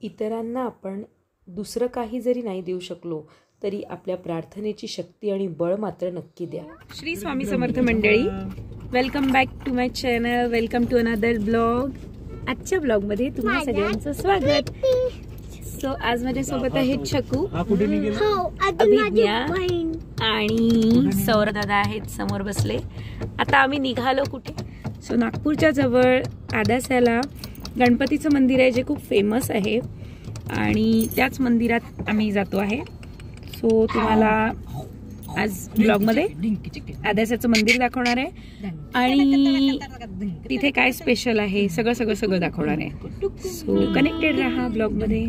इतरांना आपण दुसरं काही जरी नाही देऊ शकलो तरी आपल्या प्रार्थनेची शक्ती आणि बळ मात्र नक्की द्या. श्री स्वामी समर्थ मंडळी, welcome back to my channel, welcome to another blog. आजच्या ब्लॉग मध्ये तुम्हा सगळ्यांचं स्वागत. सो आज माझ्या सोबत आहेत शकू, अभिज्ञा आणि सौरभ दादा आहेत समोर बसले. आता आम्ही निघालो कुठे? सो नागपूरच्या जवळ आदास्याला गणपतीचं मंदिर आहे जे खूप फेमस आहे आणि त्याच मंदिरात आम्ही जातो आहे. सो तुम्हाला आज ब्लॉग मध्ये आदास्याचं मंदिर दाखवणार आहे आणि तिथे काय स्पेशल आहे सगळं सगळं सगळं दाखवणार आहे. सो कनेक्टेड राहा ब्लॉग मध्ये.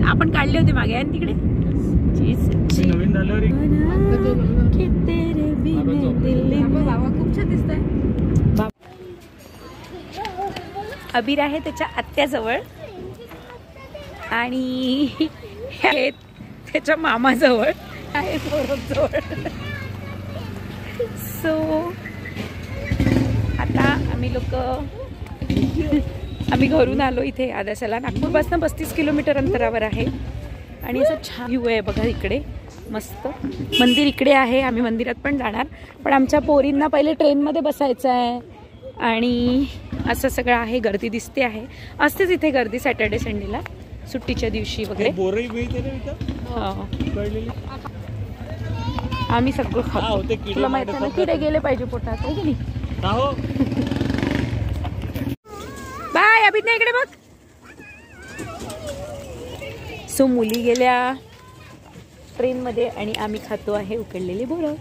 आपण काढले होते मागे आणि तिकडे खूप छान दिसतंय. अबीर आहे त्याच्या आत्याजवळ आणि आहेत त्याच्या मामाजवळ आहे सौरभजवळ. सो आता आम्ही घरून आलो इथे आदास्याला. नागपूरपासून 35 किलोमीटर अंतरावर आहे आणि असं छान व्ह्यू आहे बघा इकडे. मस्त मंदिर इकडे आहे. आम्ही मंदिरात पण जाणार, पण आमच्या पोरींना पहिले ट्रेनमध्ये बसायचं आहे आणि असं सगळं आहे. गर्दी दिसते आहे, असतेच इथे गर्दी सॅटर्डे संडेला सुट्टीच्या दिवशी वगैरे. आम्ही सगळं खातो. तुला माहिती आहे ना किडे गेले पाहिजे पोटात, आहे की नाही? बाय अभिज्ञा, इकडे बघ. सो मुली गेल्या ट्रेन मध्ये आणि आम्ही खातो आहे उकडलेले बोरं.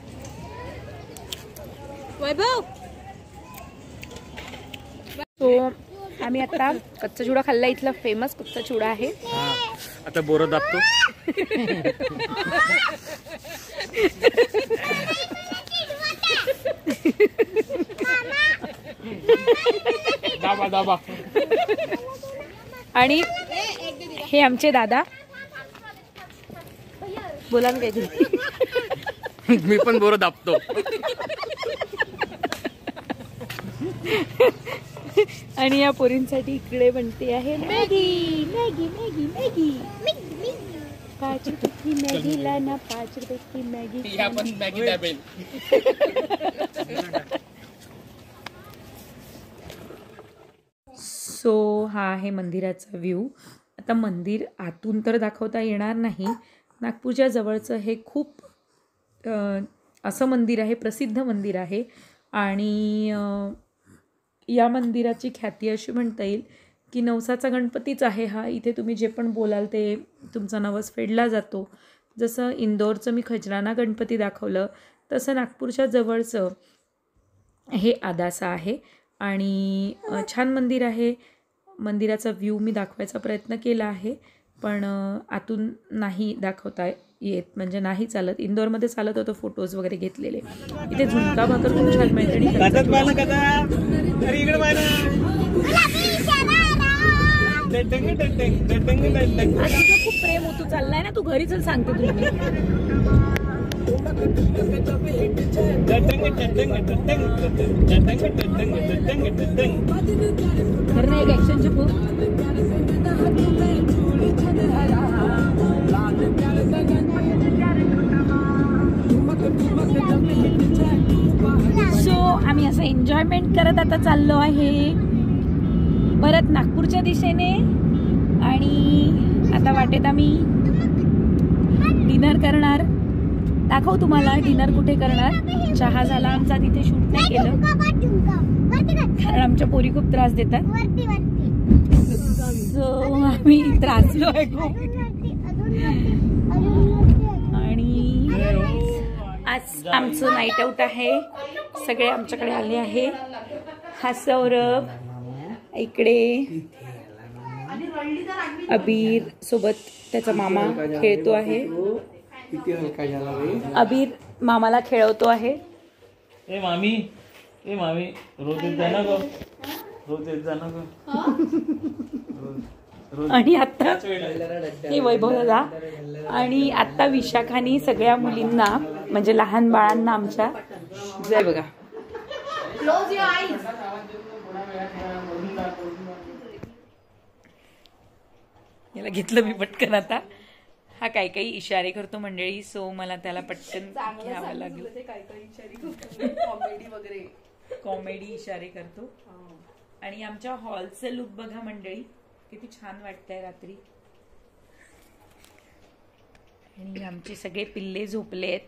वैभव, सो आम्ही आता कच्चा चिवडा खाल्ला. इथला फेमस कच्चा चिवडा आहे. आता बोरं दाबतो. दाबा दाबा. आणि हे आमचे दादा. बोला ना काहीतरी. मी पण बोरं दाबतो. आणि या पोरींसाठी इकडे बनते आहे मॅगी मॅगी मॅगी मॅगी. 5 रुपये की मॅगी लाना, 5 रुपये की मॅगी. या पण मॅगी दाबेल. सो हा आहे मंदिराचा व्ह्यू. आता मंदिर आतून तर दाखवता येणार नाही. नागपूरच्या जवळचं हे खूप असं मंदिर आहे, प्रसिद्ध मंदिर आहे आणि या मंदिराची ख्याती अशी म्हणता येईल की नवसाचा गणपतीच आहे हा. इथे तुम्ही जे पण बोलाल ते तुमचा नवस फेडला जातो. जसं इंदोरचं मी खजराना गणपती दाखवलं तसं नागपूरच्या जवळचं हे आदासा आहे आणि छान मंदिर आहे. मंदिराचा व्ह्यू मी दाखवायचा प्रयत्न केला आहे पण आतून नाही दाखवता येत, म्हणजे नाही चालत. इंदोरमध्ये चालत होतं फोटोज वगैरे घेतलेले. इथे झुणका भाकर खूप छान मिळते. खूप प्रेम होतो चाललाय ना तू घरी चल सांगते तुम्ही. एक ऍक्शन चुकू. सो आम्ही असं एन्जॉयमेंट करत आता चाललो आहे परत नागपूरच्या दिशेने. आणि आता वाटेत आम्ही डिनर करणार. दाखव तुम्हाला डिनर कुठे करणार. चहा झाला आमचा, तिथे शूट नाही केलं कारण आमच्या पोरी खूप त्रास देतात. सो आम्ही त्रासलो आहे खूप. आणि आज आमचं नाईट आउट आहे. सगळे आमच्याकडे आले आहे. हा सौरभ, इकडे अबीर सोबत त्याचा मामा खेळतो आहे. अबीर मामाला खेळवतो आहे. ए मामी रोज येत जा ना गं, रोज येत जा ना गं. आणि आता हे वैभव दादा आणि आता विशाखानी सगळ्या मुलींना म्हणजे लहान बाळांना आमच्या जय बघा याला घेतलं मी पटकन. आता हा काही काही इशारे करतो मंडळी, सो मला त्याला पटकन घ्यावं लागलं. कॉमेडी इशारे करतो. आणि आमच्या हॉलचं लुक बघा मंडळी, किती छान वाटतंय रात्री. आणि आमचे सगळे पिल्ले झोपलेत.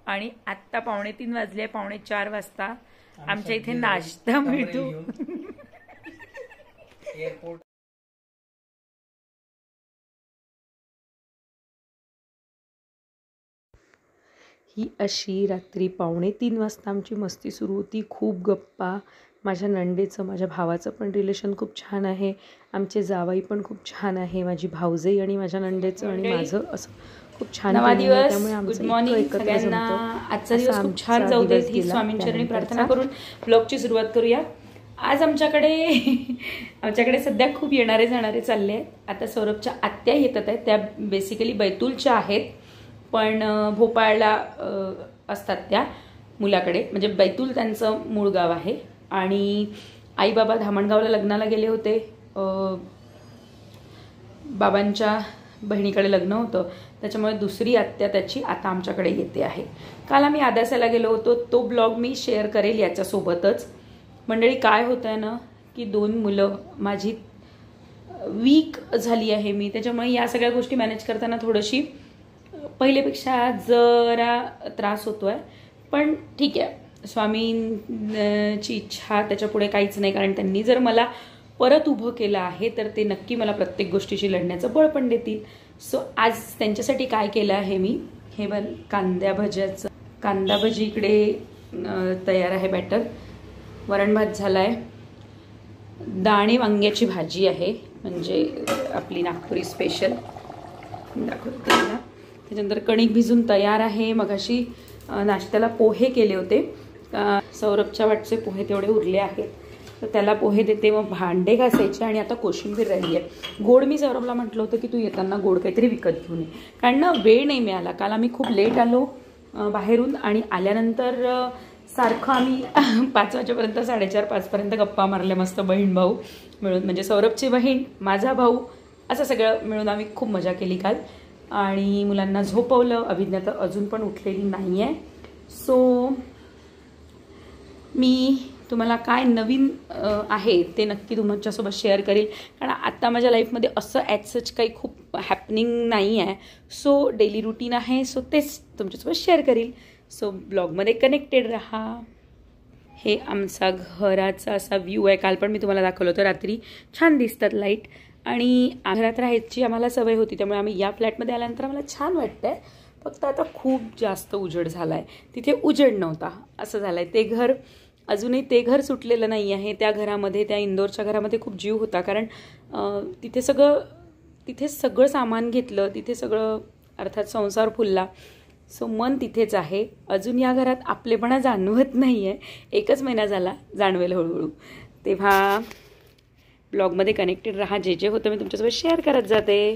आणि आत्ता 3:45 वाजले, 3:45 वाजता आमच्या इथे नाश्ता मिळतो. एअरपोर्ट ही अशी रात्री 2:45 वाजता आमची मस्ती सुरू होती. खूप गप्पा. माझ्या नंडेचं, माझ्या भावाचं पण रिलेशन खूप छान आहे. आमचे जावाई पण खूप छान आहे. माझी भाऊजाई आणि माझ्या नंडेचं आणि माझं असं खूप छान. नवा दिवस. गुड मॉर्निंग सगळ्यांना. आजचा दिवस खूप छान जाऊ देत ही स्वामींचरणी प्रार्थना करून ब्लॉगची सुरुवात करूया. आज आमच्याकडे सध्या खूप येणारे जाणारे चालले आहेत. आता सौरभच्या आत्या येतात आहेत, त्या बेसिकली बैतूलच्या आहेत, पण भोपाळला असतात त्या मुलाकडे. म्हणजे बैतूल त्यांचं मूळ गाव आहे. आणि आई बाबा धामणगावला लग्नाला गेले होते. बाबांच्या बहिणीकडे लग्न होतं, त्याच्यामुळे दुसरी आत्या त्याची आता आमच्याकडे येते आहे. काल आम्ही आदासाला गेलो होतो, तो ब्लॉग मी शेअर करेल याच्यासोबतच. मंडळी काय होतं आहे ना, की 2 मुलं माझी वीक झाली आहे मी, त्याच्यामुळे या सगळ्या गोष्टी मॅनेज करताना थोडीशी पहिलेपेक्षा जरा त्रास होतो आहे. पण ठीक आहे, स्वामींची इच्छा, त्याच्यापुढे काहीच नाही. कारण त्यांनी जर मला परत उभं केलं आहे तर ते नक्की मला प्रत्येक गोष्टीशी लढण्याचं बळ पण देतील. सो आज त्यांच्यासाठी काय केलं आहे मी, हे कांदा भजी इकडे तयार आहे बॅटर. वरण भात झाला आहे. दाणे वांग्याची भाजी आहे, म्हणजे आपली नागपुरी स्पेशल, दाखवते मला. त्याच्यानंतर कणिक भिजून तयार आहे. मगाशी नाश्त्याला पोहे केले होते, सौरभच्या वाटचे पोहे तेवढे उरले आहेत, तर त्याला पोहे देते. मग भांडे घासायचे आणि आता कोशिंबीर राहिली आहे. गोड मी सौरभला म्हटलं होतं की तू येताना गोड काहीतरी विकत घेऊन ये, कारण ना वेळ नाही मिळाला. काल आम्ही खूप लेट आलो बाहेरून, आणि आल्यानंतर सारखं आम्ही 5 वाजेपर्यंत 4:30-5 पर्यंत गप्पा मारल्या मस्त, बहीण भाऊ मिळून. म्हणजे सौरभची बहीण, माझा भाऊ, असं सगळं मिळून आम्ही खूप मजा केली काल. आणि मुलांना झोपवलं. अभिज्ञा तर अजून पण उठलेली नाही आहे. सो मी तुम्हाला काय नवीन आहे ते नक्की तुमच्यासोबत शेअर करेल, कारण आत्ता माझ्या लाईफमध्ये असं ॲज सच काही खूप हॅपनिंग नाही आहे. सो डेली रुटीन आहे, सो तेच तुमच्यासोबत शेअर करेल. सो ब्लॉगमध्ये कनेक्टेड राहा. हे आमचा घराचा असा व्ह्यू आहे. काल पण मी तुम्हाला दाखवलं होतं. रात्री छान दिसतात लाईट. आणि घरात राहायची आम्हाला सवय होती, त्यामुळे आम्ही या फ्लॅटमध्ये आल्यानंतर आम्हाला छान वाटतंय. फक्त आता खूप जास्त उजेड झाला आहे. तिथे उजेड नव्हता, असं झालं आहे. ते घर अजूनही ते घर सुटलेलं नाही आहे. त्या घरामध्ये, त्या इंदोरच्या घरामध्ये खूप जीव होता, कारण तिथे सगळं सामान घेतलं, तिथे सगळं अर्थात संसार फुलला. सो मन तिथेच आहे. अजून या घरात आपलेपणा जाणवत नाही आहे. 1च महिना झाला, जाणवेल हळूहळू. तेव्हा ब्लॉगमध्ये कनेक्टेड राहा. जे जे होतं मी तुमच्यासोबत शेअर करत जाते.